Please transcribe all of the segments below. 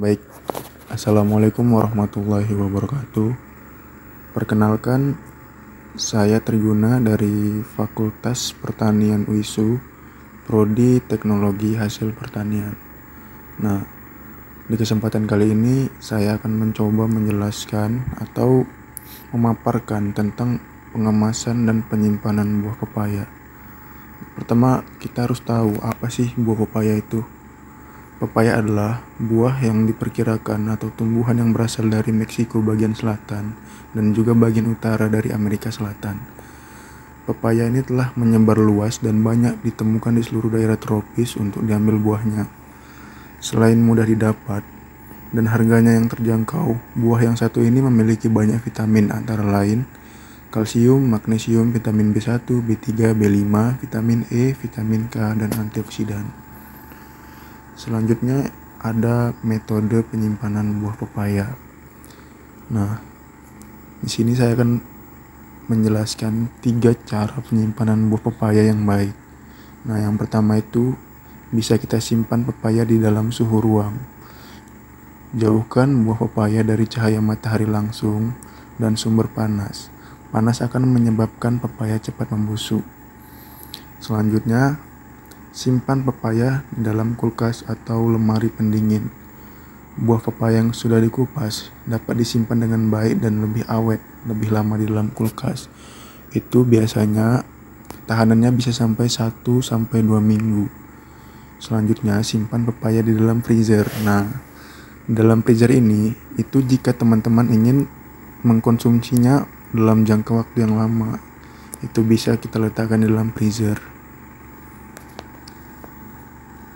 Baik, Assalamualaikum warahmatullahi wabarakatuh. Perkenalkan, saya Triguna dari Fakultas Pertanian UISU, Prodi Teknologi Hasil Pertanian. Nah, di kesempatan kali ini saya akan mencoba menjelaskan atau memaparkan tentang pengemasan dan penyimpanan buah pepaya. Pertama, kita harus tahu apa sih buah pepaya itu. Pepaya adalah buah yang diperkirakan atau tumbuhan yang berasal dari Meksiko bagian selatan dan juga bagian utara dari Amerika Selatan. Pepaya ini telah menyebar luas dan banyak ditemukan di seluruh daerah tropis untuk diambil buahnya. Selain mudah didapat dan harganya yang terjangkau, buah yang satu ini memiliki banyak vitamin antara lain kalsium, magnesium, vitamin B1, B3, B5, vitamin E, vitamin K, dan antioksidan. Selanjutnya ada metode penyimpanan buah pepaya. Nah, di sini saya akan menjelaskan 3 cara penyimpanan buah pepaya yang baik. Nah, yang pertama itu bisa kita simpan pepaya di dalam suhu ruang. Jauhkan buah pepaya dari cahaya matahari langsung dan sumber panas. Panas akan menyebabkan pepaya cepat membusuk. Selanjutnya, simpan pepaya di dalam kulkas atau lemari pendingin. Buah pepaya yang sudah dikupas dapat disimpan dengan baik dan lebih awet, lebih lama di dalam kulkas. Itu biasanya tahanannya bisa sampai 1-2 minggu. Selanjutnya, simpan pepaya di dalam freezer. Nah, dalam freezer ini, itu jika teman-teman ingin mengkonsumsinya dalam jangka waktu yang lama, itu bisa kita letakkan di dalam freezer.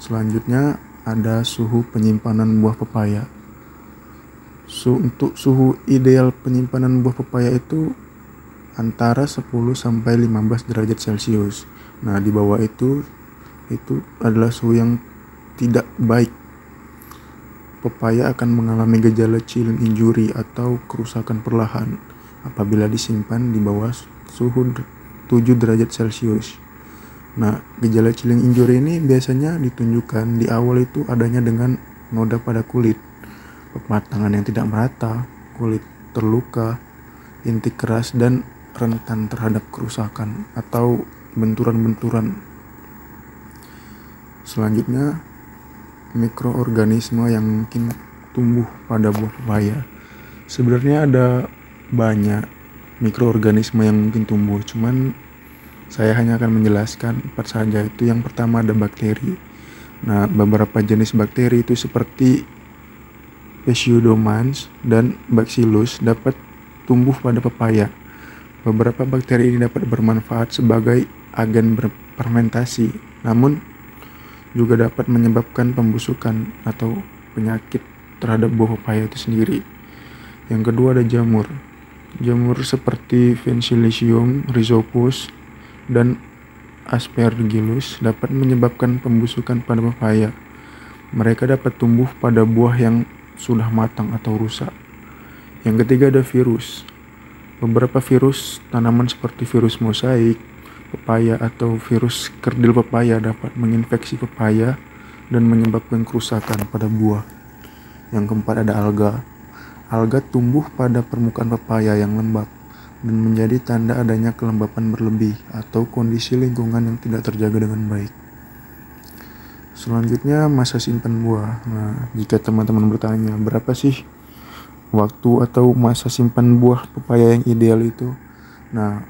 Selanjutnya ada suhu penyimpanan buah pepaya. Untuk suhu ideal penyimpanan buah pepaya itu antara 10-15 derajat Celcius. Nah, di bawah itu adalah suhu yang tidak baik. Pepaya akan mengalami gejala chilling injury atau kerusakan perlahan apabila disimpan di bawah suhu 7 derajat Celcius. Nah, gejala chilling injury ini biasanya ditunjukkan di awal itu adanya dengan noda pada kulit, pematangan yang tidak merata, kulit terluka, inti keras, dan rentan terhadap kerusakan atau benturan-benturan. Selanjutnya, mikroorganisme yang mungkin tumbuh pada buah pepaya. Sebenarnya ada banyak mikroorganisme yang mungkin tumbuh, cuman saya hanya akan menjelaskan 4 saja. Itu yang pertama ada bakteri. Nah, beberapa jenis bakteri itu seperti Pseudomonas dan Bacillus dapat tumbuh pada pepaya. Beberapa bakteri ini dapat bermanfaat sebagai agen fermentasi, namun juga dapat menyebabkan pembusukan atau penyakit terhadap buah pepaya itu sendiri. Yang kedua ada jamur. Jamur seperti Penicillium rhizopus dan Aspergillus dapat menyebabkan pembusukan pada pepaya. Mereka dapat tumbuh pada buah yang sudah matang atau rusak. Yang ketiga ada virus. Beberapa virus tanaman seperti virus mosaik pepaya atau virus kerdil pepaya dapat menginfeksi pepaya dan menyebabkan kerusakan pada buah. Yang keempat ada alga. Alga tumbuh pada permukaan pepaya yang lembab dan menjadi tanda adanya kelembapan berlebih atau kondisi lingkungan yang tidak terjaga dengan baik. Selanjutnya masa simpan buah. Nah, jika teman-teman bertanya berapa sih waktu atau masa simpan buah pepaya yang ideal itu? Nah,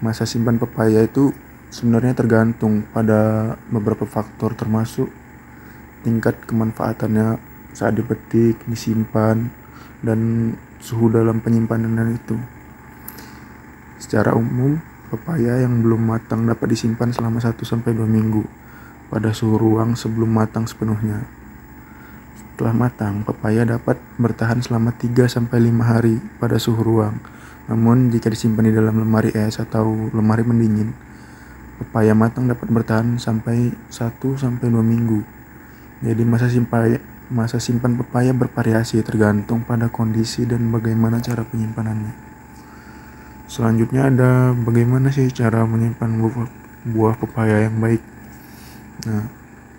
masa simpan pepaya itu sebenarnya tergantung pada beberapa faktor termasuk tingkat kemanfaatannya saat dipetik, disimpan, dan suhu dalam penyimpanan itu. Secara umum, pepaya yang belum matang dapat disimpan selama 1-2 minggu pada suhu ruang sebelum matang sepenuhnya. Setelah matang, pepaya dapat bertahan selama 3-5 hari pada suhu ruang. Namun, jika disimpan di dalam lemari es atau lemari pendingin, pepaya matang dapat bertahan sampai 1-2 minggu. Jadi masa simpan pepaya bervariasi tergantung pada kondisi dan bagaimana cara penyimpanannya. Selanjutnya ada bagaimana sih cara menyimpan buah pepaya yang baik. Nah,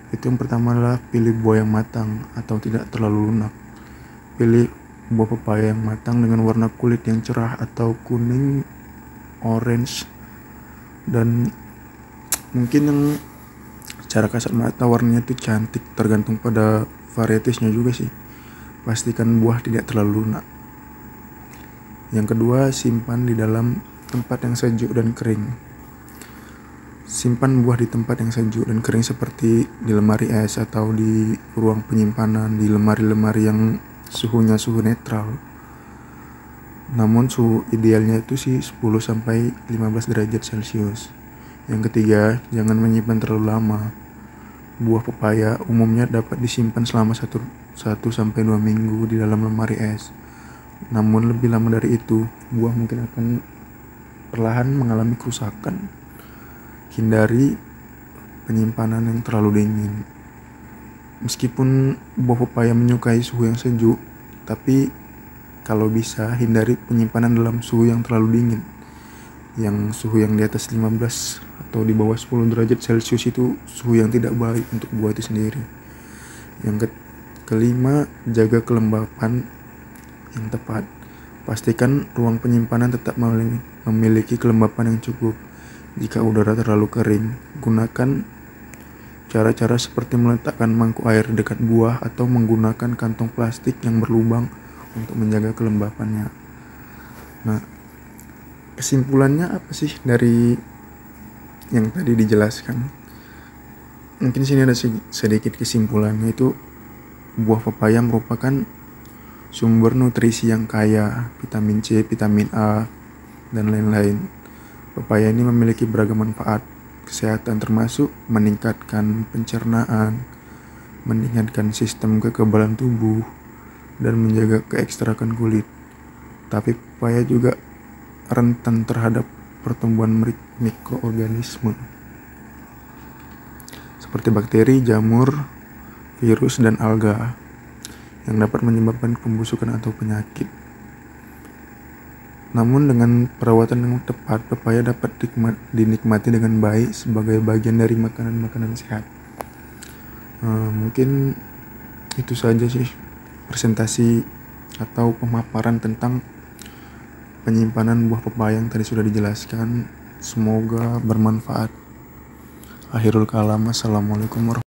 itu yang pertama adalah pilih buah yang matang atau tidak terlalu lunak. pilih buah pepaya yang matang dengan warna kulit yang cerah atau kuning, orange, dan mungkin yang secara kasat mata warnanya itu cantik, tergantung pada varietiesnya juga sih. Pastikan buah tidak terlalu lunak. Yang kedua, simpan di dalam tempat yang sejuk dan kering. Simpan buah di tempat yang sejuk dan kering seperti di lemari es atau di ruang penyimpanan, di lemari-lemari yang suhunya suhu netral. Namun suhu idealnya itu sih 10-15 derajat Celcius. Yang ketiga, jangan menyimpan terlalu lama. Buah pepaya umumnya dapat disimpan selama 1-2 minggu di dalam lemari es. Namun lebih lama dari itu, buah mungkin akan perlahan mengalami kerusakan. Hindari penyimpanan yang terlalu dingin. Meskipun buah pepaya menyukai suhu yang sejuk, tapi kalau bisa hindari penyimpanan dalam suhu yang terlalu dingin. Yang suhu yang di atas 15 atau di bawah 10 derajat Celcius itu suhu yang tidak baik untuk buah itu sendiri. Yang kelima, jaga kelembapan yang tepat. Pastikan ruang penyimpanan tetap memiliki kelembapan yang cukup. Jika udara terlalu kering, gunakan cara-cara seperti meletakkan mangkuk air dekat buah atau menggunakan kantong plastik yang berlubang untuk menjaga kelembapannya. Nah, kesimpulannya apa sih dari yang tadi dijelaskan? Mungkin sini ada sedikit kesimpulannya, itu buah pepaya merupakan sumber nutrisi yang kaya vitamin C, vitamin A, dan lain-lain. Pepaya ini memiliki beragam manfaat kesehatan, termasuk meningkatkan pencernaan, meningkatkan sistem kekebalan tubuh, dan menjaga keekstrakan kulit. Tapi pepaya juga rentan terhadap pertumbuhan mikroorganisme seperti bakteri, jamur, virus, dan alga yang dapat menyebabkan pembusukan atau penyakit. Namun dengan perawatan yang tepat, pepaya dapat dinikmati dengan baik sebagai bagian dari makanan-makanan sehat. Mungkin itu saja sih presentasi atau pemaparan tentang penyimpanan buah pepaya yang tadi sudah dijelaskan. Semoga bermanfaat. Akhirul kalam, assalamualaikum warahmatullahi wabarakatuh.